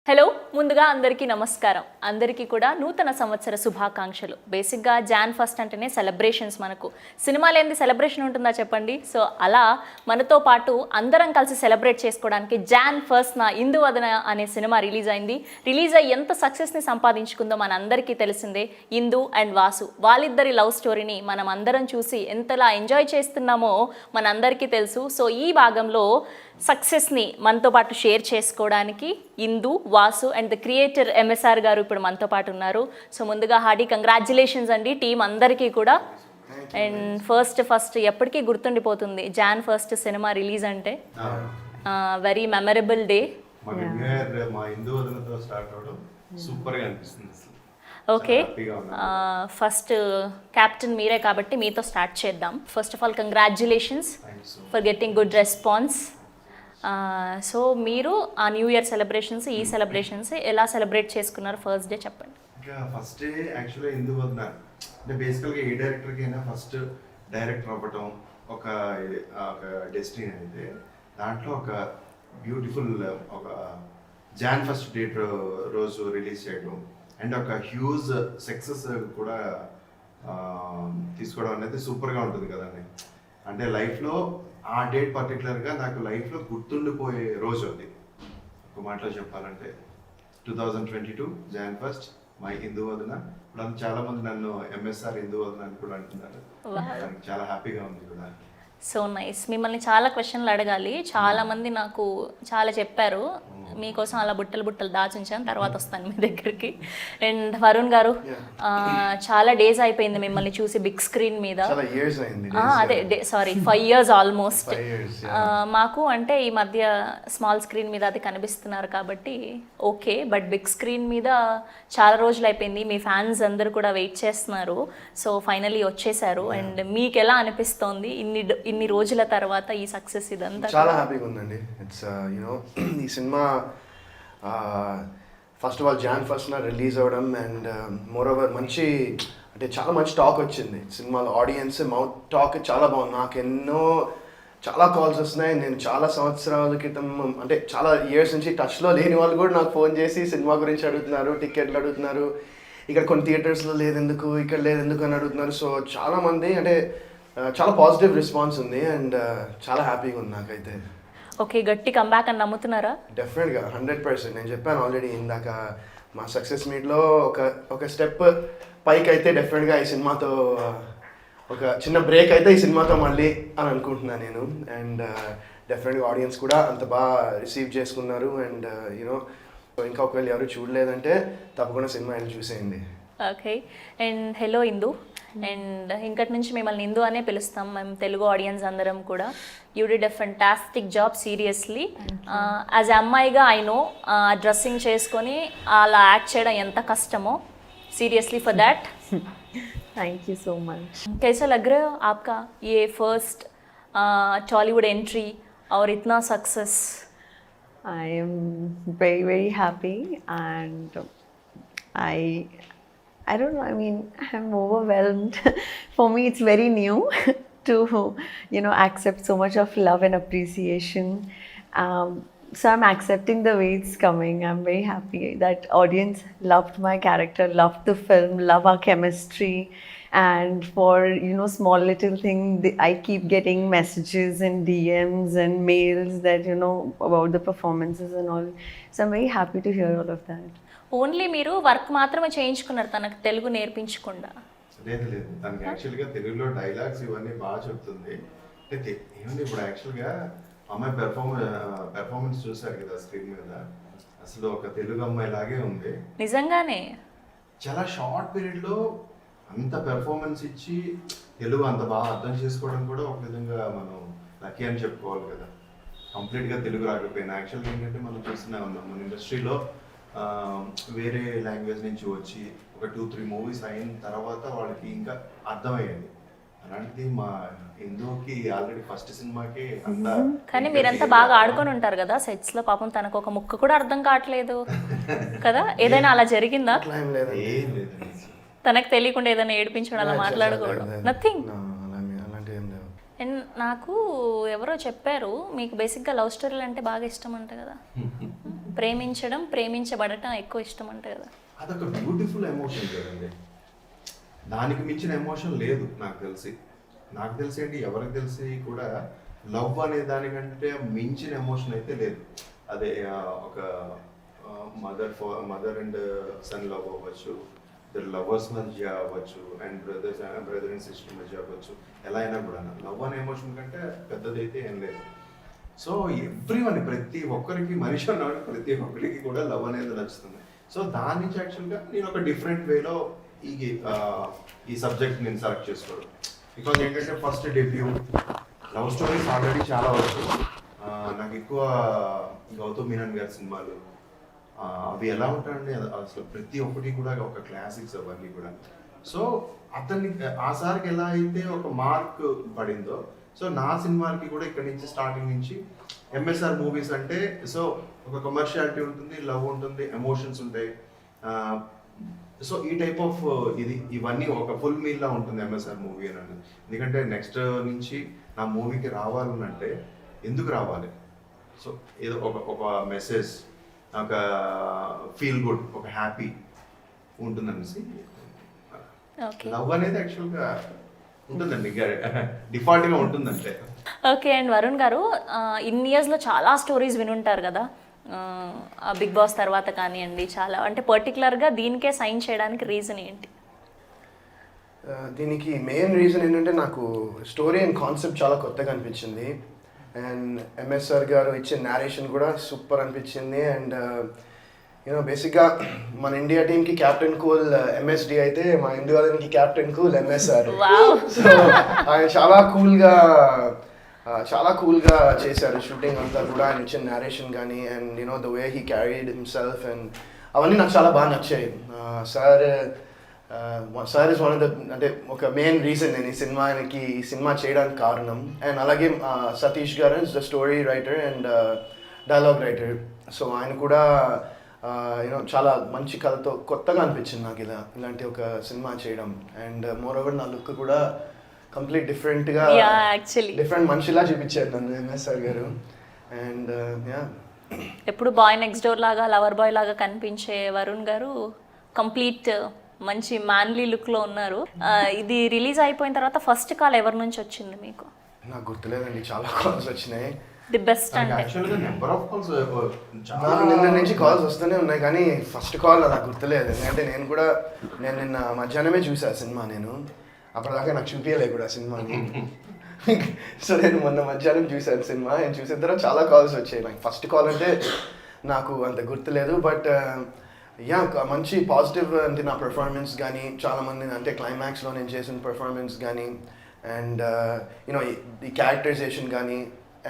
Hello ముందుగా అందరికీ నమస్కారం. అందరికీ కూడా నూతన సంవత్సర శుభాకాంక్షలు. బేసిక్గా జాన్ ఫస్ట్ అంటేనే సెలబ్రేషన్స్. మనకు సినిమా లేనిది సెలబ్రేషన్ ఉంటుందా చెప్పండి? సో అలా మనతో పాటు అందరం కలిసి సెలబ్రేట్ చేసుకోవడానికి జాన్ ఫస్ట్న ఇందువదన అనే సినిమా రిలీజ్ అయింది. రిలీజ్ అయ్యి ఎంత సక్సెస్ని సంపాదించుకుందో మన అందరికీ తెలిసిందే. ఇందు అండ్ వాసు వాళ్ళిద్దరి లవ్ స్టోరీని మనం అందరం చూసి ఎంతలా ఎంజాయ్ చేస్తున్నామో మనందరికీ తెలుసు. సో ఈ భాగంలో సక్సెస్ని మనతో పాటు షేర్ చేసుకోవడానికి Indu, Vasu and the creator MSR garu ఇప్పుడు మనతో పాటు ఉన్నారు. సో ముందుగా హార్డీ కంగ్రాచ్యులేషన్స్ అండి టీం అందరికీ కూడా. అండ్ ఫస్ట్ ఎప్పటికీ గుర్తుండిపోతుంది జాన్ ఫస్ట్ సినిమా రిలీజ్ అంటే. Very memorable day. Okay, first captain మీరే కాబట్టి మీతో స్టార్ట్ చేద్దాం. First of all congratulations for getting good response. So మీరు ఆ న్యూ ఇయర్ సెలబ్రేషన్స్, ఈ సెలబ్రేషన్స్ ఎలా సెలబ్రేట్ చేసుకున్నారు ఫస్ట్ డే చెప్పండి. ఫస్ట్ డే యాక్చువల్గా ఎందుకు వదిలినారు అంటే బేసికల్గా ఏ డైరెక్టర్కి అయినా ఫస్ట్ డైరెక్టర్ అవ్వటం ఒక డెస్టినీ అయితే దాంట్లో ఒక బ్యూటిఫుల్ ఒక జాన్ ఫస్ట్ డేట్ రోజు రిలీజ్ చేయడం అండ్ ఒక హ్యూజ్ సక్సెస్ కూడా తీసుకోవడం అనేది సూపర్గా ఉంటుంది కదండి. అంటే లైఫ్లో ఆ డేట్ పర్టికులర్గా నాకు లైఫ్లో గుర్తుండిపోయే రోజు అది. ఒక మాటలో చెప్పాలంటే 2022 జాన్ ఫస్ట్ మై ఇందువదన. ఇప్పుడు చాలా మంది నన్ను ఎంఎస్ఆర్ ఇందువదన అని కూడా అంటున్నారు. చాలా హ్యాపీగా ఉంది కూడా. So nice. మిమ్మల్ని చాలా క్వశ్చన్లు అడగాలి. చాలామంది నాకు చాలా చెప్పారు. మీకోసం అలా బుట్టలు దాచుంచాను, తర్వాత వస్తాను మీ దగ్గరికి. అండ్ వరుణ్ గారు, చాలా డేస్ అయిపోయింది మిమ్మల్ని చూసి బిగ్ స్క్రీన్ మీద. అదే 5 years ఆల్మోస్ట్. మాకు అంటే ఈ మధ్య స్మాల్ స్క్రీన్ మీద అది కనిపిస్తున్నారు కాబట్టి ఓకే, బట్ బిగ్ స్క్రీన్ మీద చాలా రోజులు అయిపోయింది. మీ ఫ్యాన్స్ అందరూ కూడా వెయిట్ చేస్తున్నారు. సో ఫైనలీ వచ్చేసారు. అండ్ మీకు ఎలా అనిపిస్తోంది ఇన్ని రోజుల తర్వాత ఈ సక్సెస్ ఇదంతా? చాలా హ్యాపీగా ఉందండి. ఇట్స్ ఈ సినిమా ఫస్ట్ ఆఫ్ ఆల్ జాన్ ఫస్ట్న రిలీజ్ అవ్వడం అండ్ మోర్ ఓవర్ చాలా మంచి టాక్ వచ్చింది సినిమాలో. ఆడియన్స్ మౌత్ టాక్ చాలా బాగుంది. నాకు చాలా కాల్స్ వస్తున్నాయి. నేను చాలా సంవత్సరాల క్రితం అంటే చాలా ఇయర్స్ నుంచి టచ్లో లేని వాళ్ళు కూడా నాకు ఫోన్ చేసి సినిమా గురించి అడుగుతున్నారు, టికెట్లు అడుగుతున్నారు. ఇక్కడ కొన్ని థియేటర్స్లో లేదెందుకు, ఇక్కడ లేదెందుకు అని అడుగుతున్నారు. సో చాలామంది అంటే చాలా పాజిటివ్ రెస్పాన్స్ ఉంది అండ్ చాలా హ్యాపీగా ఉంది నాకైతే. ఓకే, గట్టి కంబ్యాక్ అని నమ్ముతున్నారా? డెఫినెట్గా 100%. నేను చెప్పాను ఆల్రెడీ ఇందాక మా సక్సెస్ మీట్లో ఒక స్టెప్ పైకి అయితే డెఫినెట్గా ఈ సినిమాతో ఒక చిన్న బ్రేక్ అయితే ఈ సినిమాతో మళ్ళీ అని అనుకుంటున్నాను నేను. అండ్ డెఫినెట్గా ఆడియన్స్ కూడా అంత బాగా రిసీవ్ చేసుకున్నారు. అండ్ ఇంకా ఒకవేళ ఎవరు చూడలేదంటే తప్పకుండా సినిమా వెళ్ళి చూసేయండి. Okay. And hello Indu. And ఇంకటి నుంచి మిమ్మల్ని ఇందు అనే పిలుస్తాం మేము తెలుగు ఆడియన్స్ అందరం కూడా. You did a fantastic job seriously. As అమ్మాయిగా ఐ నో డ్రెస్సింగ్ చేసుకొని అలా యాక్ట్ చేయడం ఎంత కష్టమో. Seriously for that thank you so much. कैसा लग रहा है आपका ये फर्स्ट टॉलीवुड एंट्री और इतना success? I am very very happy and I don't know, I mean I'm overwhelmed. For me it's very new to accept so much of love and appreciation. So I'm accepting the way it's coming. I'm very happy that audience loved my character, loved the film, love our chemistry. And for small little thing, I keep getting messages and DMs and mails that about the performances and all. So I'm very happy to hear all of that. Only మీరు work మాత్రమే చేయించుకున్నారు, తనకు తెలుగు నేర్పించకుండా? లేదు, తనకి యాక్చువల్గా తెలుగులో dialogues ఇవన్నీ బాగా చెప్తుంది. అంటే ఏమంటే ఇప్పుడు యాక్చువల్గా అమ్మాయి పెర్ఫార్మెన్స్ చూసారు కదా స్క్రీన్ మీద, అసలు ఒక తెలుగు అమ్మాయి లాగే ఉంది నిజంగానే. చాలా షార్ట్ పీరియడ్లో అంత పెర్ఫార్మెన్స్ ఇచ్చి తెలుగు అంత బాగా అర్థం చేసుకోవడం కూడా ఒక విధంగా మనం లక్కీ అని చెప్పుకోవాలి కదా. కంప్లీట్గా తెలుగు రాకపోయినా యాక్చువల్గా ఏంటంటే మనం చూస్తూనే ఉన్నాం మన ఇండస్ట్రీలో వేరే లాంగ్వేజ్ నుంచి వచ్చి ఒక 2-3 మూవీస్ అయిన తర్వాత వాళ్ళకి ఇంకా అర్థమయ్యేది. అలాంటిది మా ఇందుకి ఆల్రెడీ ఫస్ట్ సినిమాకి అంతా. కానీ మీరంతా బాగా ఆడుకొని ఉంటారు కదా సెట్స్ లో. పాపం తనకు ఒక ముక్క కూడా అర్థం కావట్లేదు కదా. ఏదైనా అలా జరిగిందా? ఏం లేదు, తనకు తెలియకుండా ఏదైనా ఏడిపించడం అలా మాట్లాడుకోవడం? నథింగ్. అండ్ నాకు ఎవరో చెప్పారు మీకు బేసిక్గా లవ్ స్టోరీలు అంటే బాగా ఇష్టం అంట కదా. ప్రేమించడం ప్రేమించబడటం ఎక్కువ ఇష్టం అంట కదా. అదొక బ్యూటిఫుల్ ఎమోషన్ కదండి. దానికి మించిన ఎమోషన్ లేదు నాకు తెలిసి ఏంటి, ఎవరికి తెలిసి కూడా లవ్ అనే దానికంటే మించిన ఎమోషన్ అయితే లేదు. అదే ఒక మదర్ అండ్ సన్ లవ్ అవ్వచ్చు, ఇద్దరు లవర్స్ మధ్య అవ్వచ్చు, అండ్ బ్రదర్ అండ్ సిస్టర్ మధ్య అవ్వచ్చు, ఎలా అయినా కూడా లవ్ అనే ఎమోషన్ కంటే పెద్దదైతే ఏం లేదు. సో ఎవ్రీవన్, ప్రతి ఒక్కరికి, మనిషి అన్నాడు ప్రతి ఒక్కరికి కూడా లవ్ అనేది నచ్చుతుంది. సో దాని నుంచి యాక్చువల్గా నేను ఒక డిఫరెంట్ వేలో ఈ సబ్జెక్ట్ నేను సెలెక్ట్ చేసుకోవడం. బికాజ్ ఏంటంటే first debut love stories already చాలా వచ్చు. నాకు ఎక్కువ గౌతమ్ మీనన్ గారి సినిమాలు అవి ఎలా ఉంటాయండి, అసలు ప్రతి ఒక్కటి కూడా ఒక క్లాసిక్స్ అవన్నీ కూడా. సో అతన్ని ఆ సార్కి ఎలా అయితే ఒక మార్క్ పడిందో, సో నా సినిమాలకి కూడా ఇక్కడ నుంచి స్టార్టింగ్ నుంచి ఎంఎస్ఆర్ మూవీస్ అంటే సో ఒక కమర్షియాలిటీ ఉంటుంది, లవ్ ఉంటుంది, ఎమోషన్స్ ఉంటాయి. సో ఈ టైప్ ఆఫ్ ఇవన్నీ ఒక ఫుల్ మీల్ లా ఉంటుంది ఎంఎస్ఆర్ మూవీ అని. ఎందుకంటే నెక్స్ట్ నుంచి నా మూవీకి రావాలనంటే ఎందుకు రావాలి, సో ఏదో ఒక మెసేజ్, ఒక ఫీల్ గుడ్, ఒక హ్యాపీ ఉంటుందనేసి. లవ్ అనేది యాక్చువల్గా ఉంటుందండి, డిఫాల్ట్గా ఉంటుందంటే. ఓకే. అండ్ వరుణ్ గారు, ఇన్ని ఇయర్స్లో చాలా స్టోరీస్ వినుంటారు కదా, బిగ్ బాస్ తర్వాత కానివ్వండి, చాలా అంటే పర్టికులర్గా దీనికే సైన్ చేయడానికి రీజన్ ఏంటి? దీనికి మెయిన్ రీజన్ ఏంటంటే నాకు స్టోరీ అండ్ కాన్సెప్ట్ చాలా కొత్తగా అనిపించింది. అండ్ ఎంఎస్ఆర్ గారు ఇచ్చే నేరేషన్ కూడా సూపర్ అనిపించింది. అండ్ యూనో బేసిక్గా మన ఇండియా టీమ్కి క్యాప్టెన్ కూల్ ఎంఎస్డి అయితే మా ఇండియా టీమ్కి క్యాప్టెన్ కూల్ ఎంఎస్ఆర్. సో ఆయన చాలా కూల్గా చేశారు షూటింగ్ అంతా కూడా. ఆయన ఇచ్చిన నేరేషన్ కానీ and you know the way he carried himself and అవన్నీ నాకు చాలా బాగా నచ్చాయి. Sir is one of the, అంటే ఒక మెయిన్ రీజన్ నేను ఈ సినిమా చేయడానికి కారణం. అండ్ అలాగే సతీష్ గారు is the story writer and dialogue writer. So ఆయన కూడా యూనో చాలా మంచి కథతో కొత్తగా అనిపించింది నాకు ఇలాంటి ఒక సినిమా చేయడం. అండ్ మోర్ ఓవర్ నా లుక్ కూడా కంప్లీట్ డిఫరెంట్గా, డిఫరెంట్ మనిషిలా చూపించారు నన్ను ఎంఎస్ఆర్ గారు. అండ్ ఎప్పుడు బాయ్ నెక్స్ట్ డోర్ లాగా, లవర్ బాయ్ లాగా కనిపించే వరుణ్ గారు కంప్లీట్ మంచి మ్యాన్లీ లుక్లో ఉన్నారు. ఇది రిలీజ్ అయిపోయిన తర్వాత ఫస్ట్ కాల్ ఎవరి నుంచి వచ్చింది మీకు? నాకు గుర్తులేదండి, చాలా కాల్స్ వచ్చినాయి. ది బెస్ట్ అంటే నాకు నిన్న నుంచి కాల్స్ వస్తూనే ఉన్నాయి, కానీ ఫస్ట్ కాల్ నాకు గుర్తులేదు. ఎందుకంటే నేను నిన్న మధ్యాహ్నమే చూసాను సినిమా. నేను అప్పటిదాకా నాకు చూపించలే కూడా సినిమాని. సో నేను మొన్న మధ్యాహ్నం చూసాను సినిమా. నేను చూసిన తర్వాత చాలా కాల్స్ వచ్చాయి. నాకు ఫస్ట్ కాల్ అంటే నాకు అంత గుర్తులేదు. బట్ మంచి పాజిటివ్ అంటే నా పెర్ఫార్మెన్స్ కానీ, చాలామంది అంటే క్లైమాక్స్లో నేను చేసిన పెర్ఫార్మెన్స్ కానీ, అండ్ యూనో ఈ క్యారెక్టరైజేషన్ కానీ,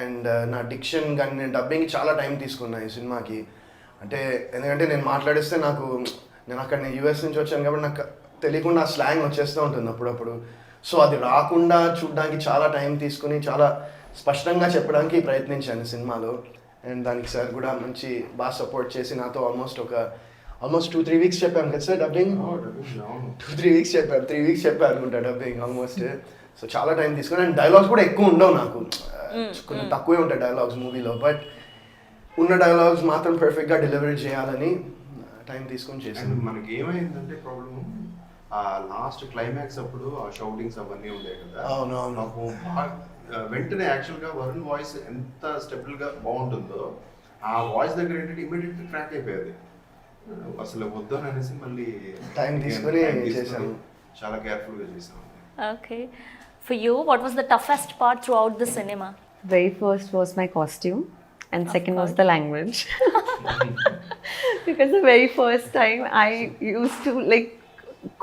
అండ్ నా డిక్షన్ కానీ, నేను డబ్బింగ్కి చాలా టైం తీసుకున్నా ఈ సినిమాకి. అంటే ఎందుకంటే నేను మాట్లాడిస్తే నేను యూఎస్ నుంచి వచ్చాను కాబట్టి నాకు తెలియకుండా ఆ స్లాంగ్ వచ్చేస్తూ ఉంటుంది అప్పుడప్పుడు. సో అది రాకుండా చూడడానికి చాలా టైం తీసుకుని చాలా స్పష్టంగా చెప్పడానికి ప్రయత్నించాను సినిమాలో. అండ్ దానికి సార్ కూడా బాగా సపోర్ట్ చేసి నాతో ఆల్మోస్ట్ 2-3 వీక్స్ చెప్పాను కదా సార్ డబ్బింగ్. 2-3 వీక్స్ చెప్పాను, 3 వీక్స్ చెప్పాను అనుకుంటా డబ్బింగ్ ఆల్మోస్ట్. సో చాలా టైం తీసుకుని, అండ్ డైలాగ్స్ కూడా ఎక్కువ ఉండవు నాకు, కొంచెం తక్కువే ఉంటాయి డైలాగ్స్ మూవీలో. బట్ ఉన్న డైలాగ్స్ మాత్రం పర్ఫెక్ట్గా డెలివరీ చేయాలని టైం తీసుకొని చేశాను. మనకి ఏమైందంటే ప్రాబ్లమ్, ఆ లాస్ట్ క్లైమాక్స్ అప్పుడు ఆ షౌటింగ్స్ అవన్నీ ఉండే కదా. నాకు వెంటనే యాక్చువల్గా వరుణ్ వాయిస్ ఎంత స్టెబుల్గా బాగుంటుందో, ఆ వాయిస్ దగ్గర ఏంటంటే ఇమీడియట్గా క్రాక్ అయిపోయేది. అసలు వద్దాను అనేసి మళ్ళీ టైం తీసుకొని చేశాను, చాలా కేర్ఫుల్గా చేశాను. Okay. For you, what was the toughest part throughout the cinema? Very first was my costume, and second was the language. Because the very first time I used to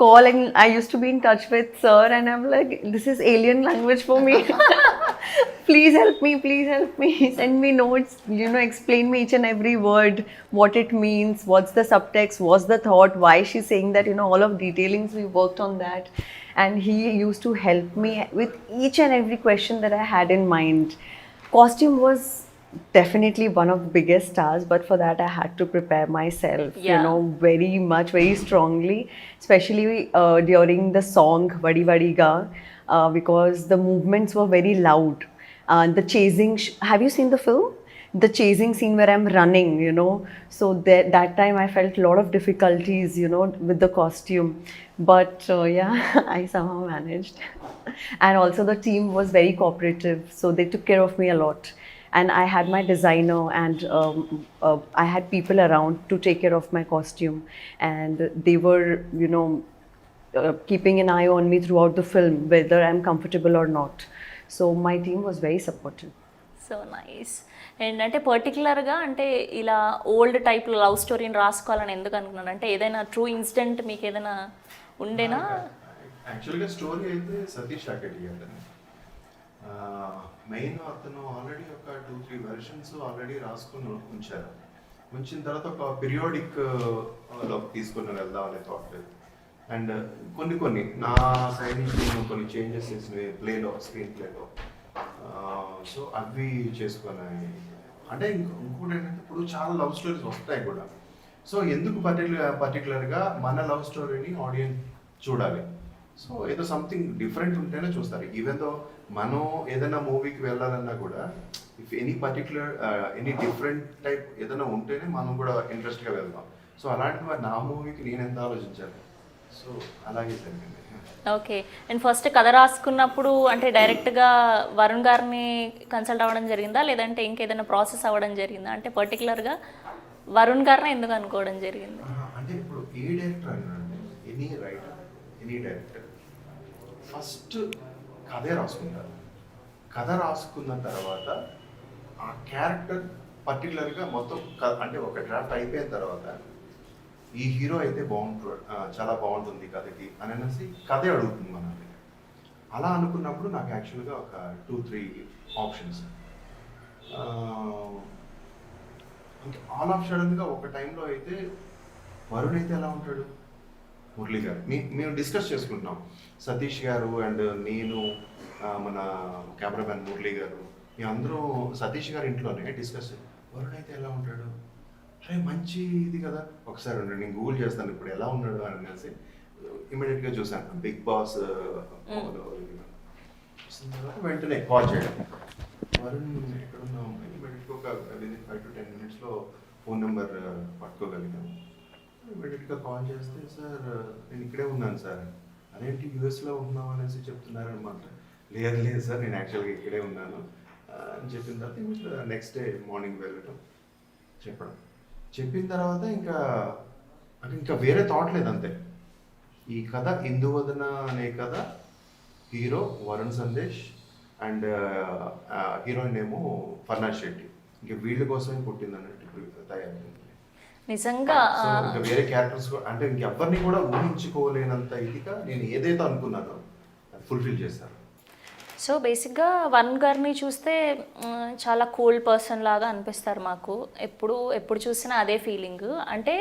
call, and I used to be in touch with sir, and I'm like, this is alien language for me. Please help me, send me notes, explain me each and every word, what it means, what's the subtext, what's the thought, why she's saying that, all of detailings, we worked on that. And he used to help me with each and every question that I had in mind. Costume was definitely one of the biggest tasks, but for that I had to prepare myself, very strongly, especially during the song Vadi Vadi Ga, because the movements were very loud. The chasing, have you seen the film? the chasing scene where I'm running, you know. So that time I felt a lot of difficulties, you know, with the costume. But yeah, I somehow managed. And also the team was very cooperative, so they took care of me a lot. And I had my designer, and I had people around to take care of my costume, and they were, you know, keeping an eye on me throughout the film, whether I'm comfortable or not. So my team was very supportive. So nice. And అంటే పర్టికులర్గా అంటే ఇలా old టైప్లో love స్టోరీని రాసుకోవాలని ఎందుకు అనుకున్నాను? అంటే ఏదైనా ట్రూ ఇన్సిడెంట్ మీకు ఏదైనా ఉండేనా? యాక్చువల్గా స్టోరీ అయితే సతీష్ అక్కడి అతను మెయిన్ అతను ఆల్రెడీ ఒక 2-3 వెర్షన్స్ ఆల్రెడీ రాసుకుని ఉంచారు. ఉంచిన తర్వాత ఒక పీరియాడిక్ లో తీసుకుని వెళ్దాం అనే థాట్. అండ్ కొన్ని నా సైడ్ నుంచి నేను కొన్ని చేంజెస్ చేసినవి ప్లేలో, స్క్రీన్ ప్లేలో. సో అవి చేసుకున్నాయి. అంటే ఇంకోటి ఏంటంటే ఇప్పుడు చాలా లవ్ స్టోరీస్ వస్తాయి కూడా. సో ఎందుకు పర్టికులర్గా మన లవ్ స్టోరీని ఆడియన్స్ చూడాలి? సో ఏదో సంథింగ్ డిఫరెంట్ ఉంటేనే చూస్తారు. ఈవెన్ దో మనం ఏదైనా మూవీకి వెళ్ళాలన్నా కూడా if any particular any different type ఏదైనా ఉంటేనే మనం కూడా ఇంట్రెస్ట్గా వెళ్తాం. సో అలాంటి నా మూవీకి నేను ఎంత ఆలోచించాను. సో అలాగే జరిగింది. ఓకే. అండ్ ఫస్ట్ కథ రాసుకున్నప్పుడు అంటే డైరెక్ట్గా వరుణ్ గారిని కన్సల్ట్ అవ్వడం జరిగిందా, లేదంటే ఇంకేదైనా ప్రాసెస్ అవ్వడం జరిగిందా? అంటే పర్టికులర్గా వరుణ్ గారిని ఎందుకు అనుకోవడం జరిగింది? అంటే ఇప్పుడు ఏ డైరెక్టర్ అన్నాడు, any writer, any director first కథే రాసుకుంటారు. కథ రాసుకున్న తర్వాత ఆ క్యారెక్టర్ పర్టికులర్గా మొత్తం అంటే ఒక డ్రాఫ్ట్ అయిపోయిన తర్వాత ఈ హీరో అయితే చాలా బాగుంటుంది కథకి అని అనేసి కథే అడుగుతుంది మనకి. అలా అనుకున్నప్పుడు నాకు యాక్చువల్గా ఒక 2-3 ఆప్షన్స్. అంటే ఆల్ ఆఫ్ సడన్గా ఒక టైంలో అయితే వరుణ్ అయితే ఎలా ఉంటాడు, మురళి గారు మేము డిస్కస్ చేసుకుంటున్నాం. సతీష్ గారు అండ్ నేను, మన కెమెరామెన్ మురళి గారు, మేమందరూ సతీష్ గారి ఇంట్లోనే డిస్కస్. వరుణ్ అయితే ఎలా ఉంటాడు, అరే మంచి ఇది కదా, ఒకసారి నేను గూగుల్ చేస్తాను ఇప్పుడు ఎలా ఉన్నాడు అని అనేసి ఇమీడియట్గా చూసాను. బిగ్ బాస్ చూసిన తర్వాత వెంటనే కాల్ చేయడం, వరుణ్ ఎక్కడున్నాం, ఇమీడియట్గా ఒక 5 to 10 minutesలో ఫోన్ నెంబర్ పట్టుకోగలిగాను. ఇమీడియట్గా కాల్ చేస్తే, సార్ నేను ఇక్కడే ఉన్నాను సార్. అదేంటి యూఎస్లో ఉన్నాం అనేసి చెప్తున్నారు అనమాట. లేదు సార్ నేను యాక్చువల్గా ఇక్కడే ఉన్నాను అని చెప్పిన తర్వాత నెక్స్ట్ డే మార్నింగ్ వెళ్ళటం, చెప్పిన తర్వాత ఇంకా వేరే థాట్ లేదు అంతే. ఈ కథ ఇందువదన అనే కథ, hero Varun Sandesh and heroine ఏమో ఫర్నాజ్ శెట్టి, ఇంకా వీళ్ళ కోసమే పుట్టింది అన్నట్టు తయారైంది నిజంగా. ఇంకా వేరే క్యారెక్టర్స్ అంటే ఇంకెవ్వరిని కూడా ఊహించుకోలేనంత ఇదిగా నేను ఏదైతే అనుకున్నానో అది ఫుల్ఫిల్ చేశాను. సో బేసిక్గా వరుణ్ గారిని చూస్తే చాలా కూల్ పర్సన్ లాగా అనిపిస్తారు మాకు. ఎప్పుడు చూసినా అదే ఫీలింగ్. అంటే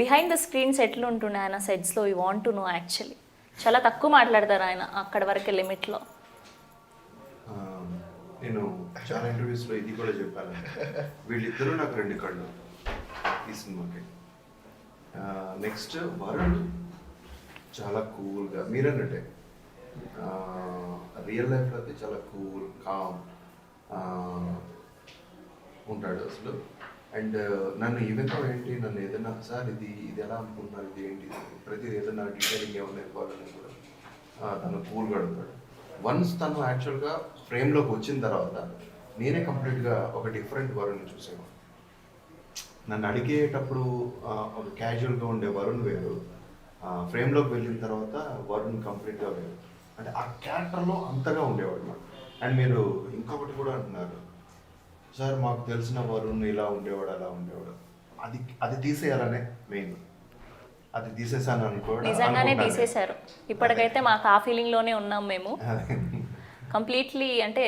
బిహైండ్ ద స్క్రీన్స్ ఎట్లా ఉంటుండే ఆయన సెట్స్లో, you want to know actually. చాలా తక్కువ మాట్లాడతారు ఆయన అక్కడ వరకే లిమిట్లో. నేను చాలా ఇంటర్వ్యూస్లో ఇది కూడా చెప్పాను, వీళ్ళిద్దరూ నాకు 2 కళ్ళు ఈ సినిమాకి. నెక్స్ట్ వరుణ్ చాలా కూల్గా, మీరన్నట్టే రియల్ లైఫ్లో అయితే చాలా కూల్ కామ్ ఉంటాడు అసలు. అండ్ నన్ను ఈవెంట్తో ఏంటి, నన్ను ఏదైనా సార్ ఇది ఎలా అనుకుంటున్నారు, ఇది ఏంటి, ప్రతి ఏదైనా డీటెయిలింగ్ ఏమైనా ఇవ్వాలని కూడా తను కూల్గా అడుగుతాడు. వన్స్ తను యాక్చువల్గా ఫ్రేమ్లోకి వచ్చిన తర్వాత నేనే కంప్లీట్గా ఒక డిఫరెంట్ వరుణ్ని చూసాను. నన్ను అడిగేటప్పుడు ఒక క్యాజువల్గా ఉండే వరుణ్ వేరు, ఫ్రేమ్లోకి వెళ్ళిన తర్వాత వరుణ్ కంప్లీట్గా వేరు. అంటే ఆ క్యారెక్టర్లో అంతగా ఉండేవాడు నాకు. అండ్ మీరు ఇంకొకటి కూడా అంటున్నారు, సార్ మాకు తెలిసిన వరుణ్ ఇలా ఉండేవాడు అలా ఉండేవాడు, అది తీసేయాలనే మెయిన్. అది తీసేసాను అనుకోవడం, నిజంగానే తీసేశారు. ఇప్పటికైతే మాకు ఆ ఫీలింగ్లోనే ఉన్నాం మేము కంప్లీట్లీ. అంటే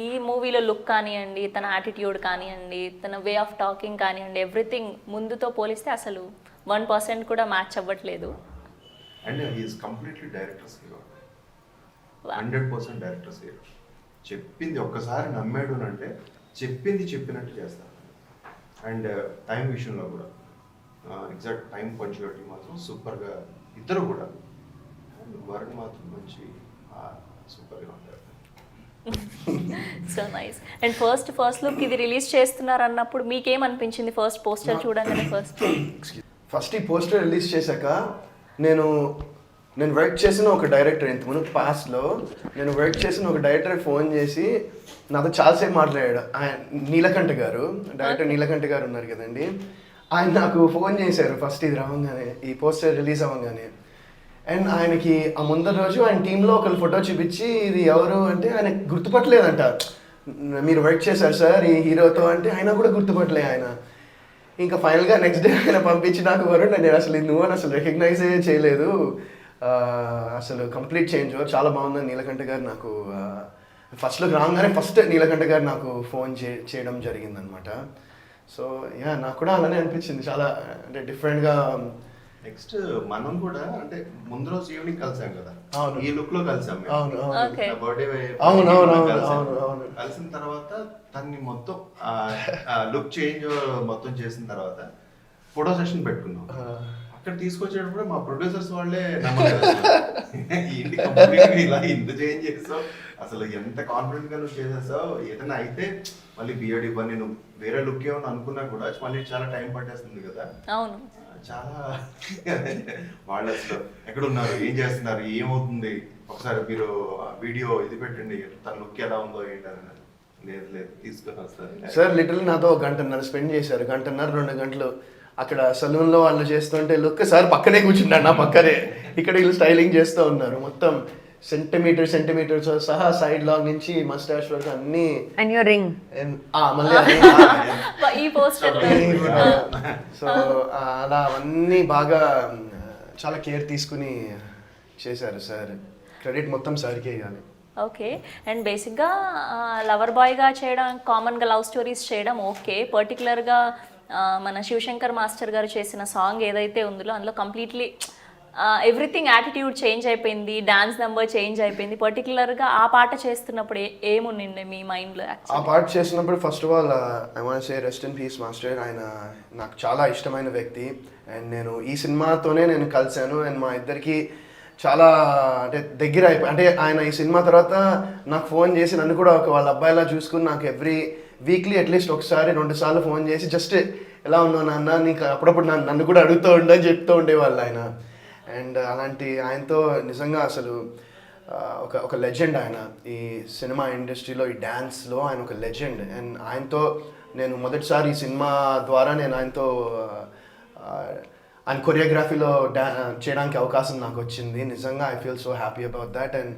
ఈ మూవీలో లుక్ కానివ్వండి, తన యాటిట్యూడ్ కానివ్వండి, తన వే ఆఫ్ టాకింగ్ కానివ్వండి, ఎవ్రీథింగ్ ముందుతో పోలిస్తే అసలు 1% కూడా మ్యాచ్ అవ్వట్లేదు. And he's completely director's hero, 100% director's hero. చెప్పింది ఒక్కసారి నమ్మాడు అంటే చెప్పింది చెప్పినట్టు చేస్తారు. అండ్ టైం విషయంలో కూడా ఎగ్జాక్ట్ టైం పంచుగట్టి మాత్రం సూపర్గా ఇద్దరు కూడా. వరుణ్ మాత్రం మంచి సూపర్గా ఉంటారు. So nice. And first look ఇది రిలీజ్ చేస్తున్నారు అన్నప్పుడు మీకేమనిపించింది ఫస్ట్ పోస్టర్ చూడగానే? ఫస్ట్ ఈ పోస్టర్ రిలీజ్ చేశాక నేను వర్క్ చేసిన ఒక డైరెక్టర్ ఇంతకుముందు పాస్ట్లో నేను వర్క్ చేసిన ఒక డైరెక్టర్ ఫోన్ చేసి నాతో చాలాసేపు మాట్లాడాడు. ఆయన నీలకంఠ గారు, డైరెక్టర్ నీలకంఠ గారు ఉన్నారు కదండి, ఆయన నాకు ఫోన్ చేశారు ఫస్ట్ ఇది రావంగానే, ఈ పోస్టర్ రిలీజ్ అవ్వగానే. అండ్ ఆయనకి ఆ ముందర రోజు ఆయన టీంలో ఒకళ్ళు ఫోటో చూపించి ఇది ఎవరు అంటే ఆయన గుర్తుపట్టలేదంట. మీరు వర్క్ చేశారు సార్ ఈ హీరోతో అంటే ఆయన కూడా గుర్తుపట్టలే ఆయన. ఇంకా ఫైనల్గా నెక్స్ట్ డే ఆయన పంపించి నాకు వరుణ్ నేను అసలు నువ్వు అని అసలు రికగ్నైజే చేయలేదు, అసలు కంప్లీట్ చేంజ్ చాలా బాగుందని నీలకంఠ గారు నాకు ఫస్ట్లో రాగానే ఫస్ట్ నీలకంఠ గారు నాకు ఫోన్ చేయడం జరిగిందనమాట. సో యా నాకు కూడా అలానే అనిపించింది, చాలా అంటే డిఫరెంట్గా. నెక్స్ట్ మనం కూడా అంటే ముందు రోజు ఈవినింగ్ కలిసాం కదా, అవును. ఈ లుక్ లో కలిసాం మేము. అవును Okay. నా బర్త్డే అవును, అవును, అవును, కలిసాం. అవును, అవును. కలిసిన తర్వాత తన్ని మొత్తం లుక్ చేంజ్ మొత్తం చేసిన తర్వాత ఫోటో సెషన్ పెట్టుకున్నాం. అక్కడ తీసుకొచ్చేటప్పుడు మా ప్రొడ్యూసర్స్ వాళ్ళే నమ్మలేదు ఏంటి కంప్లీట్ ఇలా ఇంత చేంజ్ చేసావు, అసలు ఎంత కాన్ఫిడెంట్ గా నువ్వు చేసేసావు, ఏదైనా అయితే మళ్ళీ బియర్డ్ ఇవ్వని నువ్వు వేరే లుక్ ఏమని అనుకున్నా కూడా మళ్ళీ చాలా టైం పట్టేస్తుంది కదా. అవును, చాలా వాళ్ళు అసలు ఎక్కడున్నారు, ఏం చేస్తున్నారు, ఏమవుతుంది, ఒకసారి మీరు వీడియో ఇది పెట్టండి తన లుక్ ఎలా ఉందో ఏంటని. లేదు తీసుకొని వస్తారు సార్ లిటరల్ నాతో 1 గంటన్నర స్పెండ్ చేశారు, 1.5 గంటలు 2 గంటలు అక్కడ సలూన్లో వాళ్ళు చేస్తుంటే లుక్ సార్ పక్కనే కూర్చున్నాడు నా పక్కనే, ఇక్కడ వీళ్ళు స్టైలింగ్ చేస్తూ ఉన్నారు మొత్తం సెంటీమీటర్ సహా సైడ్ లాగ్ నుంచి మస్టాష్ వరకు అన్ని. And your ring. మళ్ళీ ఈ పోస్టర్ సో అలా అవన్నీ బాగా చాలా కేర్ తీసుకుని చేశారు సార్, క్రెడిట్ మొత్తం సార్కే ఇవ్వాలి. ఓకే. అండ్ బేసిక్గా లవర్ బాయ్గా చేయడం, కామన్గా లవ్ స్టోరీస్ చేయడం ఓకే. పర్టికులర్గా మన శివశంకర్ మాస్టర్ గారు చేసిన సాంగ్ ఏదైతే ఉందో అందులో కంప్లీట్లీ ఎవ్రీథింగ్ యాటిట్యూడ్ చేంజ్ అయిపోయింది, డాన్స్ నెంబర్ చేంజ్ అయిపోయింది. పర్టికులర్గా ఆ పాట చేస్తున్నప్పుడు ఏముండిండే మీ మైండ్లో? ఆ పాట చేసినప్పుడు first of all I want say rest in peace master. ఆయన నాకు చాలా ఇష్టమైన వ్యక్తి అండ్ నేను ఈ సినిమాతోనే నేను కలిశాను అండ్ మా ఇద్దరికి చాలా అంటే దగ్గర అయిపోయి, అంటే ఆయన ఈ సినిమా తర్వాత నాకు ఫోన్ చేసి నన్ను కూడా ఒక వాళ్ళ అబ్బాయిలా చూసుకుని నాకు ఎవ్రీ వీక్లీ అట్లీస్ట్ ఒకసారి 2 సార్లు ఫోన్ చేసి జస్ట్ ఎలా ఉన్నావు నాన్న, నీకు అప్పుడప్పుడు నన్ను కూడా అడుగుతూ ఉండని చెప్తూ ఉండేవాళ్ళు ఆయన. అండ్ అలాంటి ఆయనతో నిజంగా అసలు ఒక లెజెండ్ ఆయన ఈ సినిమా ఇండస్ట్రీలో, ఈ డ్యాన్స్లో ఆయన ఒక లెజెండ్. అండ్ ఆయనతో నేను మొదటిసారి ఈ సినిమా ద్వారా నేను ఆయనతో ఆయన కొరియోగ్రఫీలో చేయడానికి అవకాశం నాకు వచ్చింది. నిజంగా I feel so happy about that. And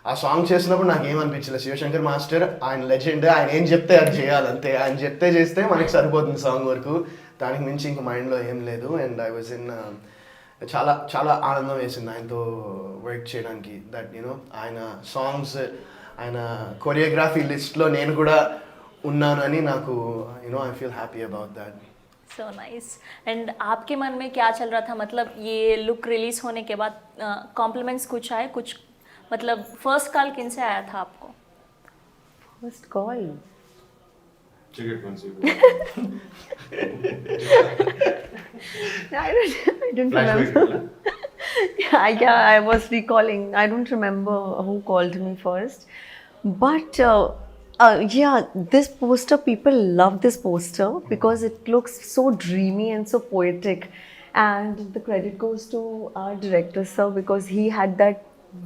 ఆ సాంగ్ చేసినప్పుడు నాకు ఏమనిపించలేదు, శివశంకర్ మాస్టర్ ఆయన లెజెండ్, ఆయన ఏం చెప్తే అది చేయాలంతే, ఆయన చెప్తే చేస్తే మనకి సరిపోతుంది సాంగ్ వరకు, దానికి మించి ఇంక మైండ్లో ఏం లేదు. అండ్ ఐ వాజ్ ఇన్ చాలా చాలా ఆనందం వేసింది ఆయనతో వర్క్ చేయడానికి. దట్ యూనో ఆయన సాంగ్స్, ఆయన కొరియోగ్రఫీ లిస్ట్లో నేను కూడా ఉన్నాను అని నాకు you know I feel happy about that. So nice. And आपके मन में क्या चल रहा था, मतलब ये लुक रिलीज होने के बाद कॉम्प्लीमेंट्स कुछ आए, कुछ मतलब फर्स्ट कॉल किन से आया था आपको? First call. టికెట్ కొనిసి I don't remember. Yeah, I was recalling. I don't remember who called me first. But yeah, this poster, people love this poster because it looks so dreamy and so poetic. And the credit goes to our director, sir, because he had that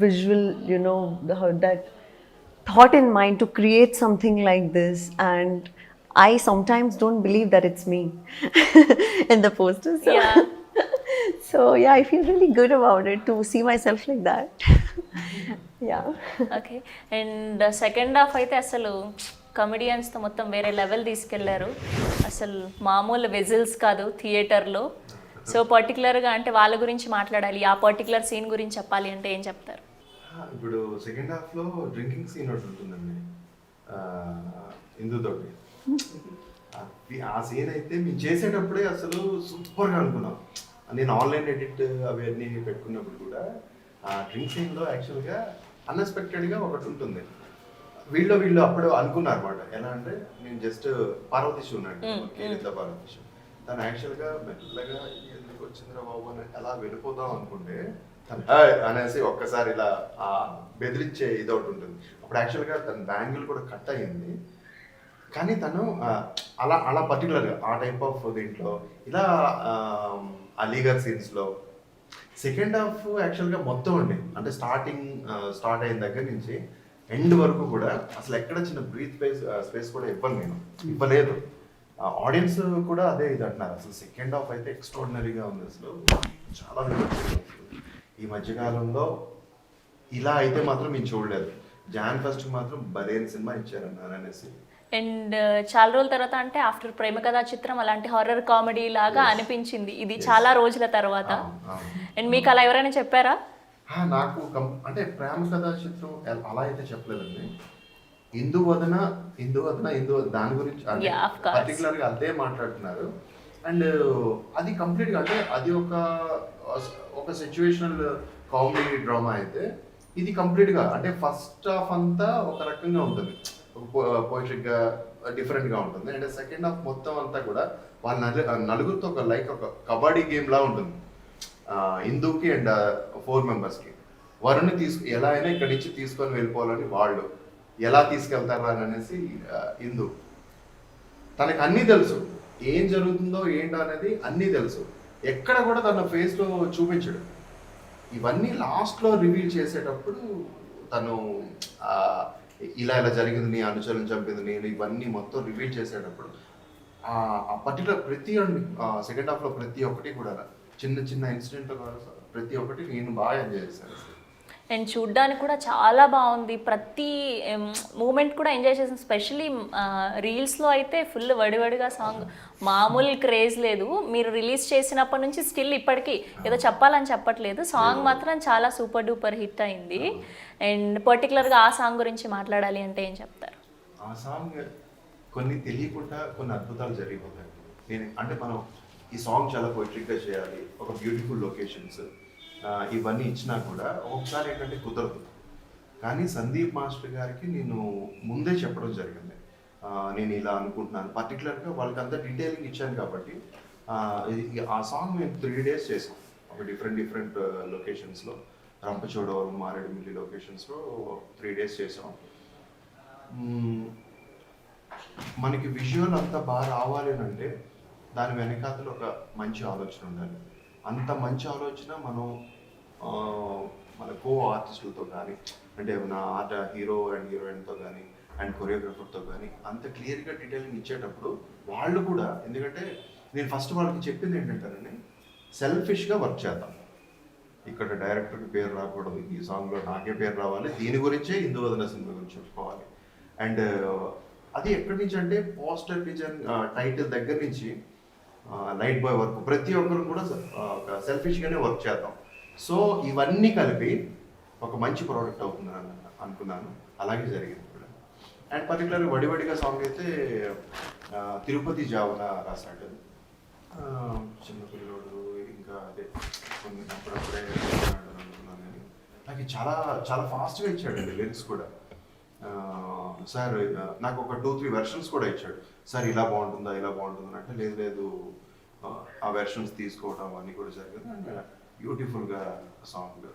visual, you know, that thought in mind to create something like this. And I sometimes don't believe that it's me in the poster. So. Yeah. So yeah, I feel really good about it to see myself like that. Yeah. Okay. And second half అయితే అసలు కమెడియన్స్తో మొత్తం వేరే level తీసుకెళ్లారు, అసలు మామూలు whistles కాదు థియేటర్లో. So పర్టికులర్గా అంటే వాళ్ళ గురించి మాట్లాడాలి, ఆ పర్టికులర్ సీన్ గురించి చెప్పాలి అంటే ఏం చెప్తారు? ఇప్పుడు సెకండ్ హాఫ్ లో డ్రింకింగ్ సీన్ ఒకటి ఉంటుందండి ఇందుతోటి. ఆ సీన్ అయితే మేము చేసేటప్పుడే అసలు సూపర్గా అనుకున్నాం. నేను ఆన్లైన్ ఎడిట్ అవన్నీ పెట్టుకున్నప్పుడు కూడా ఆ డ్రింక్ సీన్లో యాక్చువల్గా అన్ఎక్స్పెక్టెడ్గా ఒకటి ఉంటుంది. వీళ్ళు అప్పుడు అనుకున్నారు అనమాట. ఎలా అంటే నేను జస్ట్ పార్వతీశ్ ఉన్నాడు, కేరిత పార్వతీశ్, తను యాక్చువల్గా మెల్లగా ఎందుకు వచ్చిందిరా బాబు అని అలా వెళ్ళిపోదాం అనుకుంటే హాయ్ అనేసి ఒక్కసారి ఇలా బెదిరించే ఇది ఒకటి ఉంటుంది. అప్పుడు యాక్చువల్గా తన బ్యాంగిల్ కూడా కట్ అయ్యింది, కానీ తను అలా పర్టికులర్గా ఆ టైప్ ఆఫ్ దీంట్లో ఇలా అలీగర్ సీన్స్లో సెకండ్ హాఫ్ యాక్చువల్గా మొత్తం అండి, అంటే స్టార్ట్ అయిన దగ్గర నుంచి ఎండ్ వరకు కూడా అసలు ఎక్కడ చిన్న బ్రీత్ స్పేస్ కూడా ఇవ్వలేదు. ఆడియన్స్ కూడా అదే ఇది అంటున్నారు. అసలు సెకండ్ హాఫ్ అయితే ఎక్స్ట్రాడినరీగా ఉంది, అసలు చాలా ఈ మధ్యకాలంలో ఇలా అయితే మాత్రం మేము చూడలేదు. జాన్ ఫస్ట్ మాత్రం బలేని సినిమా ఇచ్చారన్నారు అనేసి. అండ్ చాలా రోజుల తర్వాత అంటే ఆఫ్టర్ ప్రేమ కథా చిత్రం అలాంటి హారర్ కామెడీ లాగా అనిపించింది ఇది చాలా రోజుల తర్వాత. అండ్ మీకు అలా ఎవరైనా చెప్పారా? నాకు అంటే ప్రేమ కథా చిత్రం అలా అయితే చెప్పలేదండి. ఇందువదన దాని గురించి పర్టికులర్గా అదే మాట్లాడుతున్నారు. అండ్ అది కంప్లీట్గా అంటే అది ఒక సిచ్యువేషనల్ కామెడీ డ్రామా అయితే, ఇది కంప్లీట్గా అంటే ఫస్ట్ హాఫ్ అంతా ఒక రకంగా ఉంటుంది, పోయిట్రిక్గా డిఫరెంట్గా ఉంటుంది. అండ్ సెకండ్ హాఫ్ మొత్తం అంతా కూడా వాళ్ళ నలుగురితో ఒక కబడ్డీ గేమ్ లా ఉంటుంది. ఇందుకి అండ్ 4 మెంబర్స్కి వరుణ్ ఎలా అయినా ఇక్కడి నుంచి తీసుకొని వెళ్ళిపోవాలని వాళ్ళు ఎలా తీసుకెళ్తారా అని అనేసి ఇందు తనకు అన్నీ తెలుసు, ఏం జరుగుతుందో ఏంటో అనేది అన్నీ తెలుసు, ఎక్కడ కూడా తన ఫేస్లో చూపించడు. ఇవన్నీ లాస్ట్లో రివీల్ చేసేటప్పుడు తను ఇలా జరిగింది, నీ అనుచరులను చంపింది నేను, ఇవన్నీ మొత్తం రివీల్ చేసేటప్పుడు ఆ పర్టికులర్ ప్రతి సెకండ్ హాఫ్లో ప్రతి ఒక్కటి కూడా చిన్న ఇన్సిడెంట్ ప్రతి ఒక్కటి నేను బాగా ఎంజాయ్ చేశాను. అండ్ చూడ్డానికి కూడా చాలా బాగుంది, ప్రతి మూమెంట్ కూడా ఎంజాయ్ చేసాను. స్పెషలీ రీల్స్లో అయితే ఫుల్ వడివడిగా సాంగ్, మామూలు క్రేజ్ లేదు. మీరు రిలీజ్ చేసినప్పటి నుంచి స్టిల్ ఇప్పటికీ ఏదో చెప్పాలని చెప్పట్లేదు, సాంగ్ మాత్రం చాలా సూపర్ డూపర్ హిట్ అయింది. అండ్ పర్టికులర్గా ఆ సాంగ్ గురించి మాట్లాడాలి అంటే ఏం చెప్తారు? ఆ సాంగ్ కొన్ని తెలియకుండా కొన్ని అద్భుతాలు జరిగిపోతాయి. అంటే మనం ఈ సాంగ్ చాలా పొయిట్రిక్గా చేయాలి, ఒక బ్యూటిఫుల్ లొకేషన్స్ ఇవన్నీ ఇచ్చినా కూడా ఒకసారి ఏంటంటే కుదరదు. కానీ సందీప్ మాస్టర్ గారికి నేను ముందే చెప్పడం జరిగింది, నేను ఇలా అనుకుంటున్నాను. పర్టికులర్గా వాళ్ళకి అంతా డీటెయిలింగ్ ఇచ్చాను కాబట్టి ఆ సాంగ్ మేము 3 days చేసాం, ఒక డిఫరెంట్ లొకేషన్స్లో, రంపచోడవరం, మారేడుమిల్లి లొకేషన్స్లో 3 days చేసాం. మనకి విజువల్ అంతా బాగా రావాలి అని అంటే దాని వెనకాతలో ఒక మంచి ఆలోచన ఉండాలి. అంత మంచి ఆలోచన మనం మన ఆర్టిస్టులతో కానీ, అంటే నా హీరో అండ్ హీరోయిన్తో కానీ అండ్ కొరియోగ్రాఫర్తో కానీ అంత క్లియర్గా డీటెయిలింగ్ ఇచ్చేటప్పుడు వాళ్ళు కూడా, ఎందుకంటే నేను ఫస్ట్ వాళ్ళకి చెప్పింది ఏంటంటేనండి, సెల్ఫిష్గా వర్క్ చేద్దాం. ఇక్కడ డైరెక్టర్కి పేరు రాకూడదు, ఈ సాంగ్లో నాకే పేరు రావాలి, దీని గురించే ఇందువదన సినిమా గురించి చెప్పుకోవాలి. అండ్ అది ఎక్కడి నుంచి అంటే పోస్టర్ డిజైన్, టైటిల్ దగ్గర నుంచి లైట్ బాయ్ వరకు ప్రతి ఒక్కరు కూడా ఒక సెల్ఫిష్గానే వర్క్ చేద్దాం. సో ఇవన్నీ కలిపి ఒక మంచి ప్రోడక్ట్ అవుతుందని అనుకున్నాను, అలాగే జరిగింది కూడా. అండ్ పర్టికులర్గా వడివడిగా సాంగ్ అయితే తిరుపతి జావన రాశాడు, చిన్నపిల్లోడు, ఇంకా అదే కొన్ని అప్పుడప్పుడే అనుకున్నాను నేను. నాకు చాలా ఫాస్ట్గా ఇచ్చాడండి లిరిక్స్ కూడా. సార్ నాకు ఒక 2-3 వెర్షన్స్ కూడా ఇచ్చాడు. సార్ ఇలా బాగుంటుందా అంటే లేదు ఆ వెర్షన్స్ తీసుకోవడం అన్నీ కూడా జరిగింది. అండ్ బ్యూటిఫుల్గా సాంగ్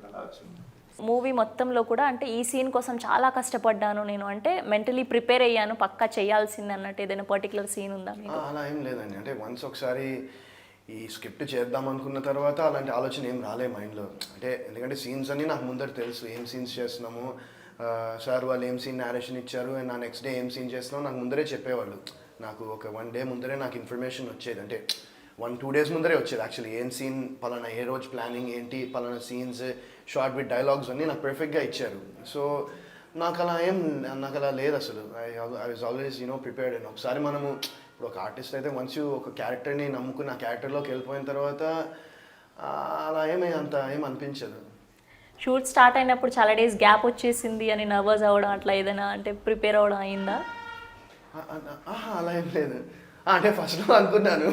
అలా వచ్చింది. మూవీ మొత్తంలో కూడా అంటే ఈ సీన్ కోసం చాలా కష్టపడ్డాను నేను, అంటే మెంటలీ ప్రిపేర్ అయ్యాను పక్కా చేయాల్సింది అన్నట్టు ఏదైనా పర్టికులర్ సీన్ ఉందా మీకు? అలా ఏం లేదండి, అంటే వన్స్ ఒకసారి ఈ స్క్రిప్ట్ చేద్దాం అనుకున్న తర్వాత అలాంటి ఆలోచన ఏం రాలే మైండ్లో. అంటే ఎందుకంటే సీన్స్ అన్నీ నాకు ముందర తెలుసు, ఏం సీన్స్ చేస్తున్నాము, సార్ వాళ్ళు ఏం సీన్ నేరేషన్ ఇచ్చారు, అండ్ నా నెక్స్ట్ డే ఏం సీన్ చేస్తున్నావు నాకు ముందరే చెప్పేవాళ్ళు. నాకు ఒక 1 day ముందరే నాకు ఇన్ఫర్మేషన్ వచ్చేది, అంటే 1-2 days ముందరే వచ్చేది యాక్చువల్లీ. ఏం సీన్ పలానా, ఏ రోజు ప్లానింగ్ ఏంటి, పలానా సీన్స్, షార్ట్ విత్ డైలాగ్స్ అన్నీ నాకు పర్ఫెక్ట్గా ఇచ్చారు. సో నాకు అలా లేదు అసలు. I was always prepared. And ఒకసారి మనము ఇప్పుడు ఒక ఆర్టిస్ట్ అయితే వన్స్ ఒక క్యారెక్టర్ని నమ్ముకుని ఆ క్యారెక్టర్లోకి వెళ్ళిపోయిన తర్వాత అలా ఏం అనిపించదు. షూట్ స్టార్ట్ అయినప్పుడు చాలా డేస్ గ్యాప్ వచ్చేసింది అని నర్వస్ అవ్వడం అట్లా ఏదైనా అంటే ప్రిపేర్ అవ్వడం అయిందా? అలా ఏం లేదు. అంటే ఫస్ట్లో అనుకున్నాను,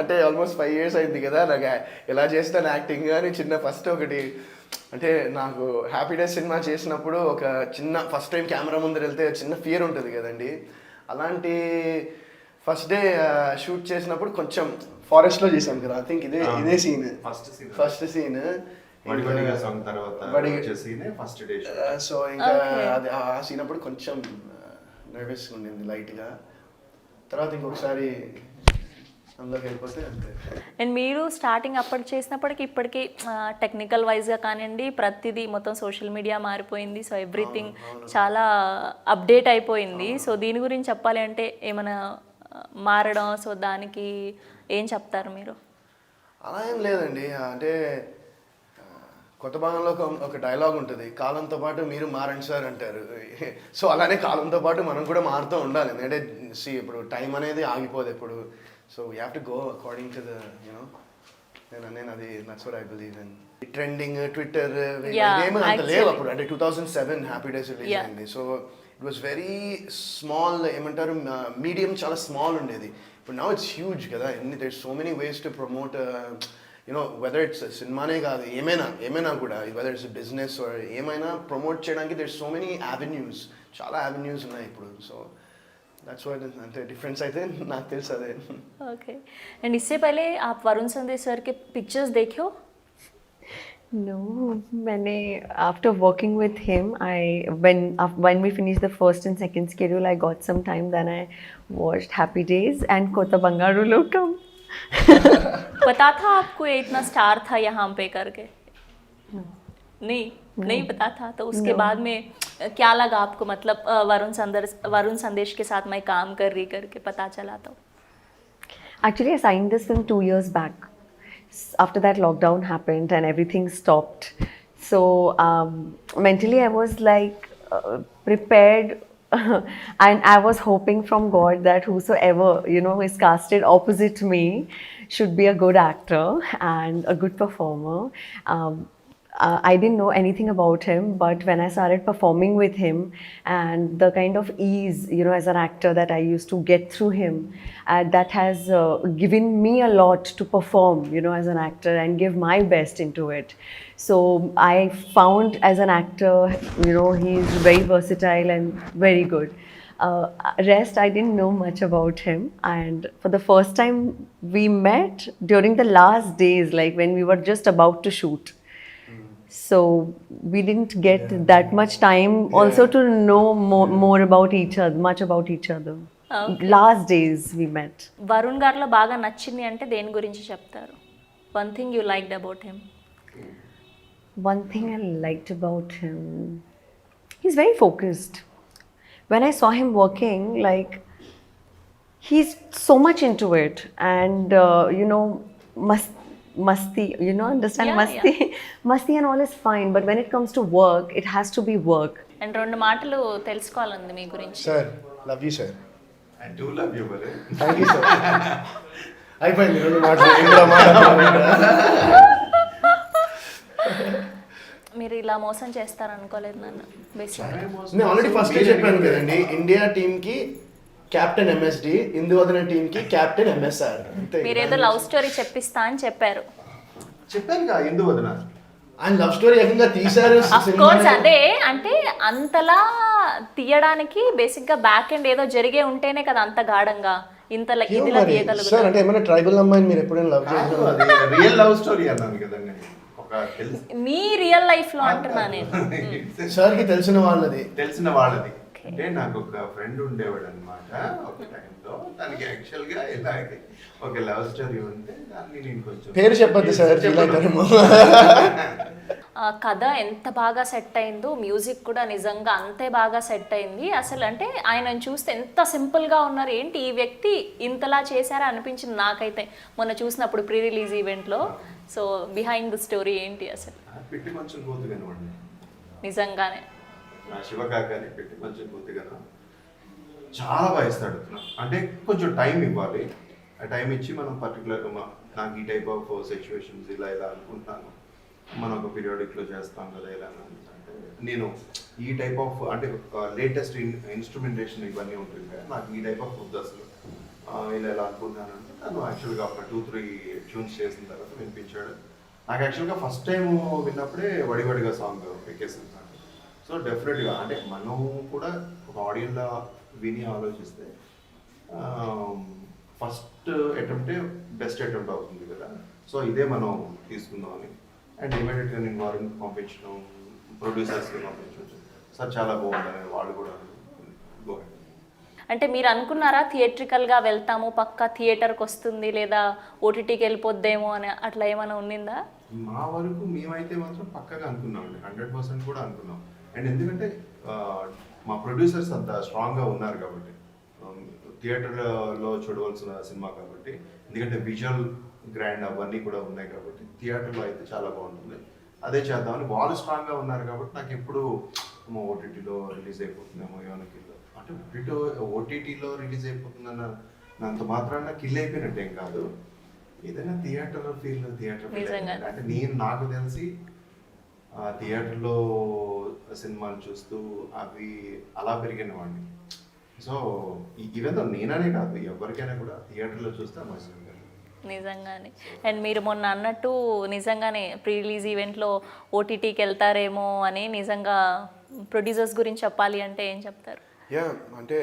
అంటే ఆల్మోస్ట్ 5 years అయింది కదా నాకు ఎలా చేస్తాను యాక్టింగ్ అని చిన్న ఫస్ట్ ఒకటి, అంటే నాకు హ్యాపీ డేస్ సినిమా చేసినప్పుడు ఒక చిన్న ఫస్ట్ టైం కెమెరా ముందర వెళ్తే చిన్న ఫియర్ ఉంటుంది కదండి. అలాంటి ఫస్ట్ డే షూట్ చేసినప్పుడు కొంచెం ఫారెస్ట్లో చేశాను కదా, ఐ థింక్ ఇదే సీన్, ఫస్ట్ సీన్. వడివడిగా సాంగ్ తర్వాత వడి- వచ్చేసి ఫస్ట్ డే సో ఇంకా Okay. అది ఆ సీన్ అప్పుడు కొంచెం నర్వస్గా ఉండింది లైట్గా. తర్వాత ఇంకొకసారి అందులోకి వెళ్ళిపోతే అంతే. అండ్ మీరు స్టార్టింగ్ అప్పటి చేసినప్పటికి ఇప్పటికీ టెక్నికల్ వైజ్గా కానివ్వండి ప్రతిదీ మొత్తం సోషల్ మీడియా మారిపోయింది. సో ఎవ్రీథింగ్ చాలా అప్డేట్ అయిపోయింది. సో దీని గురించి చెప్పాలి అంటే ఏమైనా మారడం, సో దానికి ఏం చెప్తారు మీరు? అలా ఏం లేదండి. అంటే కొత్త భాగంలో ఒక డైలాగ్ ఉంటుంది, కాలంతో పాటు మీరు మారండి సార్ అంటారు. సో అలానే కాలంతో పాటు మనం కూడా మారుతూ ఉండాలి. ఎందుకంటే ఇప్పుడు టైం అనేది ఆగిపోదు ఎప్పుడు. So we have to go according to the you know. నేను అది that's what I believe in. Trending Twitter ఏమీ అంత లేవు అప్పుడు. అంటే 2007 హ్యాపీ డేస్ రిలీజ్ అయింది. So it was very small, ఏమంటారు మీడియం చాలా స్మాల్ ఉండేది. ఇప్పుడు నౌ ఇట్స్ హ్యూజ్ కదా. There so many ways to promote you know, whether it's సినిమానే కాదు ఏమైనా కూడా, వెదర్ ఇట్స్ బిజినెస్ ఏమైనా ప్రమోట్ చేయడానికి దేర్ సో మెనీ యావెన్యూస్, చాలా యావెన్యూస్ ఉన్నాయి ఇప్పుడు. సో దట్స్ వాట్ అంటే डिफरेंस అయితే నాకు తెలుసు అదే. ओके एंड इससे पहले आप वरुण संदेश सर के पिक्चर्स देखे हो? No, मैंने after working with him, when we finished the first and second schedule, I got some time. Then I watched Happy Days and Kota Bangaru Lokam. पता था आपको ये इतना स्टार था यहाँ पे करके? नहीं पता था. तो उसके बाद में क्या लगा आपको, मतलब वरुण संदेश के साथ मैं काम कर रही करके पता चला तो? Actually, I signed this film 2 years back. After that, lockdown happened and everything stopped. So mentally, I was like prepared, and I was hoping from God that whosoever is casted opposite me should be a good actor and a good performer. I didn't know anything about him, but when I started performing with him and the kind of ease, as an actor that I used to get through him, that has given me a lot to perform, as an actor and give my best into it. So I found as an actor, he's very versatile and very good. Rest, I didn't know much about him, and for the first time we met during the last days, like when we were just about to shoot. So we didn't get that much time also to know more about each other, much about each other. Okay. Last days we met. Varun గారిలో బాగా నచ్చింది అంటే దేని గురించి చెప్తారు? One thing you liked about him. One thing I liked about him, he's very focused. When I saw him working, like, he's so much into it, and masti, understand? Yeah, Masti. Masti and all is fine, but when it comes to work, it has to be work. And 2 మాటలు తెలుసుకోవాలండి మీ గురించి. Sir love you sir. I do love you బరే. Thank you sir. అయిపోయింది 2 మాటలు. ఇంకో మాట మీరు ఇలా మోసం చేస్తారనుకోలేదు నన్ను బేసిక్గా. నేను ఆల్రెడీ ఫస్ట్ చెప్పాను కదండి, ఇండియా టీమ్కి కెప్టెన్ ఎంఎస్డి, ఇందువదన టీమ్కి కెప్టెన్ ఎంఎస్ఆర్. మీరేదో లవ్ స్టోరీ చెప్పిస్తా అని చెప్పారు. చెప్పానుగా ఎందు వదన ఆయన లవ్ స్టోరీ ఏకంగా తీశారు. అఫ్ కోర్స్ అదే, అంటే అంతలా తీయడానికి బేసిక్గా బ్యాక్ ఎండ్ ఏదో జరిగే ఉంటేనే కదా అంత గాఢంగా ఇంతలా ఇదిలా సార్ తీయగలుగుతారు. అంటే ఏమైనా ట్రైబల్ అమ్మాయిని మీరు ఎప్పుడైనా లవ్ చేశారు? అది రియల్ లవ్ స్టోరీ అన్నాను కదండి. ఒక మీ రియల్ లైఫ్ లో అంటున్నా నేను. సార్కి తెలిసిన వాళ్ళది. తెలిసిన వాళ్ళది. అంటే నాకు ఒక ఫ్రెండ్ ఉండేవాడు అనమాట ఒక టైంలో. తనకి యాక్చువల్ గా ఇలాగే ఒక లవ్ స్టోరీ ఉంటే దాన్ని నేను కొంచెం పేరు చెప్పొద్దు సార్. కథ ఎంత బాగా సెట్ అయిందో, మ్యూజిక్ కూడా నిజంగా అంతే బాగా సెట్ అయింది. అసలు అంటే ఆయనను చూస్తే ఎంత సింపుల్గా ఉన్నారు, ఏంటి ఈ వ్యక్తి ఇంతలా చేశారా అనిపించింది నాకైతే మొన్న చూసినప్పుడు ప్రీ రిలీజ్ ఈవెంట్లో. సో బిహైండ్ ద స్టోరీ ఏంటి అసలు? పెట్టి మంచం కోతుగాను వాడిని నిజంగానే నా శివకాకాని పెట్టి మంచం కోతుగాను చాలా బాగా ఇస్తాడు. అంటే కొంచెం టైం ఇవ్వాలి. ఆ టైం ఇచ్చి మనం పర్టికులర్గా నాకు ఈ టైప్ ఆఫ్ సిచ్యువేషన్స్ ఇలా అనుకుంటున్నాను, మనం ఒక పీరియాడిక్లో చేస్తాం కదా ఇలా అంటే నేను ఈ టైప్ ఆఫ్ అంటే లేటెస్ట్ ఇన్స్ట్రుమెంటేషన్ ఇవన్నీ ఉంటుంది కదా, నాకు ఈ టైప్ ఆఫ్ ఫుడ్ అసలు ఇలా అనుకుంటున్నాను అంటే తను యాక్చువల్గా ఒక 2-3 ట్యూన్స్ చేసిన తర్వాత వినిపించాడు. నాకు యాక్చువల్గా ఫస్ట్ టైం విన్నప్పుడే వడివడిగా సాంగ్ ఎక్కేసింది నాకు. సో డెఫినెట్గా అంటే మనం కూడా ఒక ఆడియన్లా విని ఆలోచిస్తే ఫస్ట్ అటెంప్టే బెస్ట్ అటెంప్ట్ అవుతుంది కదా. సో ఇదే మనం తీసుకుందామని అండ్ ఇమీడియట్గా నేను వారికి పంపించడం, ప్రొడ్యూసర్స్కి పంపించడం, సార్ చాలా బాగుందని వాళ్ళు కూడా go ahead. అంటే మీరు అనుకున్నారా థియేట్రికల్గా వెళ్తాము పక్కా థియేటర్కి వస్తుంది లేదా ఓటీటీకి వెళ్ళిపోద్దేమో అని అట్లా ఏమైనా ఉన్నిందా? మా వరకు మేమైతే మాత్రం పక్కగా అనుకున్నామండి, 100% కూడా అనుకున్నాం. అండ్ ఎందుకంటే మా ప్రొడ్యూసర్స్ అంత స్ట్రాంగ్గా ఉన్నారు కాబట్టి, థియేటర్లో చూడవలసిన సినిమా కాబట్టి, ఎందుకంటే విజువల్ గ్రాండ్ అవన్నీ కూడా ఉన్నాయి కాబట్టి థియేటర్లో అయితే చాలా బాగుంటుంది, అదే చేద్దామని వాళ్ళు స్ట్రాంగ్గా ఉన్నారు కాబట్టి నాకు ఎప్పుడు ఓటీటీలో రిలీజ్ అయిపోతుందేమో ఏమైనా కిల్, అంటే ఓటీటీలో రిలీజ్ అయిపోతుందన్న అంత మాత్రాన కిల్ అయిపోయినట్టు ఏం కాదు. ఏదైనా థియేటర్ ఫీల్ నిజంగా. అంటే నాకు తెలిసి థియేటర్లో సినిమాలు చూస్తూ అవి అలా పెరిగిన వాడిని. సో ఈవెన్ నేననే కాదు ఎవరికైనా కూడా థియేటర్లో చూస్తే మంచిది. నిజంగానే. అండ్ మీరు మొన్న అన్నట్టు నిజంగానే ప్రీ రిలీజ్ ఈవెంట్లో ఓటీటీకి వెళ్తారేమో అని నిజంగా ప్రొడ్యూసర్స్ గురించి చెప్పాలి అంటే ఏం చెప్తారు? యా, అంటే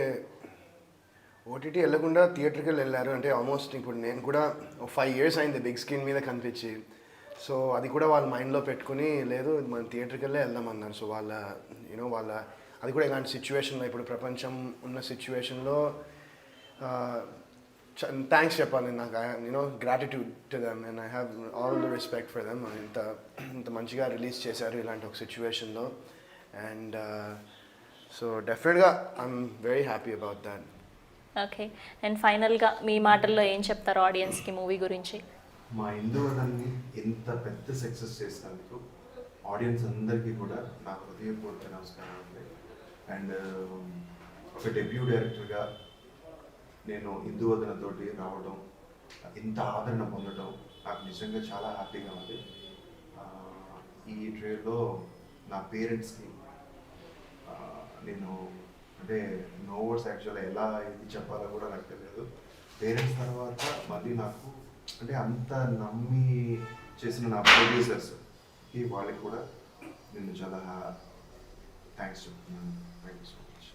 ఓటీటీ వెళ్ళకుండా థియేటర్కి వెళ్ళారు అంటే ఆల్మోస్ట్ ఇప్పుడు నేను కూడా 5 years అయింది బిగ్ స్క్రీన్ మీద కనిపించి. సో అది కూడా వాళ్ళ మైండ్లో పెట్టుకుని లేదు మనం థియేటర్కి వెళ్ళే వెళ్దామన్నారు. సో వాళ్ళ వాళ్ళ అది కూడా ఇలాంటి సిచ్యువేషన్లో ఇప్పుడు ప్రపంచం ఉన్న సిచ్యువేషన్లో థ్యాంక్స్ చెప్పాలి నాకు, gratitude to them and I have all the respect for them. ఇంత మంచిగా రిలీజ్ చేశారు ఇలాంటి ఒక సిచ్యువేషన్లో. అండ్ సో డెఫినెట్గా I'm very happy about that. Okay. And ఫైనల్గా మీ మాటల్లో ఏం చెప్తారు ఆడియన్స్కి మూవీ గురించి? మా హిందూవనాన్ని ఎంత పెద్ద సక్సెస్ చేసినందుకు ఆడియన్స్ అందరికీ కూడా నా హృదయపూర్వక నమస్కారం ఉంది. అండ్ ఒక డెబ్యూ డైరెక్టర్గా నేను హిందూవదనతోటి రావడం, ఇంత ఆదరణ పొందడం నాకు నిజంగా చాలా హ్యాపీగా ఉంది. ఈ ట్రేలో నా పేరెంట్స్కి నేను అంటే నో వర్డ్స్ యాక్చువల్గా ఎలా ఇది చెప్పాలో కూడా నాకు తెలియదు. పేరెంట్స్ తర్వాత మళ్ళీ నాకు అంటే అంత నమ్మి చేసిన నా ప్రొడ్యూసర్స్కి వాళ్ళకి కూడా నేను చాలా థ్యాంక్స్ చెప్తున్నాను. Thank you so much.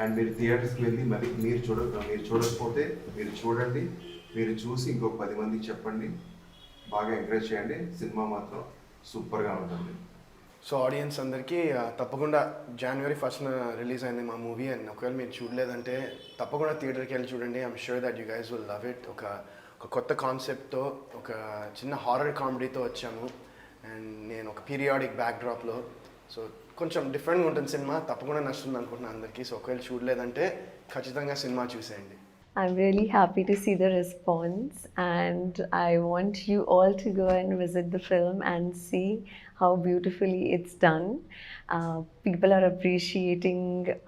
And మీరు థియేటర్స్కి వెళ్ళి మళ్ళీ మీరు చూడకపోతే మీరు చూడండి, మీరు చూసి ఇంకొక 10 మందికి చెప్పండి, బాగా ఎంకరేజ్ చేయండి. సినిమా మాత్రం సూపర్గా ఉంటుంది. సో ఆడియన్స్ అందరికీ తప్పకుండా January 1st రిలీజ్ అయింది మా మూవీ. అండ్ ఒకవేళ మీరు చూడలేదంటే తప్పకుండా థియేటర్కి వెళ్ళి చూడండి. I'm sure that you guys will love it. ఒక కొత్త కాన్సెప్ట్తో ఒక చిన్న హారర్ కామెడీతో వచ్చాము. అండ్ నేను ఒక పీరియాడిక్ బ్యాక్డ్రాప్లో, సో కొంచెం డిఫరెంట్గా ఉంటుంది సినిమా. తప్పకుండా నచ్చుతుంది అనుకుంటున్నాను అందరికీ. సో ఒకవేళ చూడలేదంటే ఖచ్చితంగా సినిమా చూసేయండి. I'm really happy to see the response, and I want you all to go and visit the film and see how beautifully it's done. People are appreciating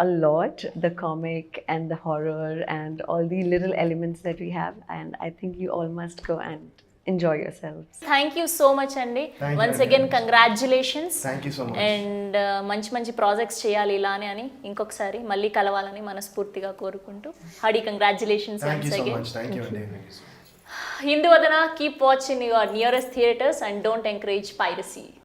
a lot the comic and the horror and all the little elements that we have, and I think you all must go and enjoy yourselves. Thank you so much అండి. Thank you once అండి. Again congratulations. Thank you so much. And మంచి మంచి projects చేయాలి ఇలానే అని ఇంకొకసారి మళ్ళీ కలవాలని మనస్ఫూర్తిగా కోరుకుంటూ hearty congratulations thank you once so again. Much. Thank you అండి. Induvadana, keep watching your nearest theatres and don't encourage piracy.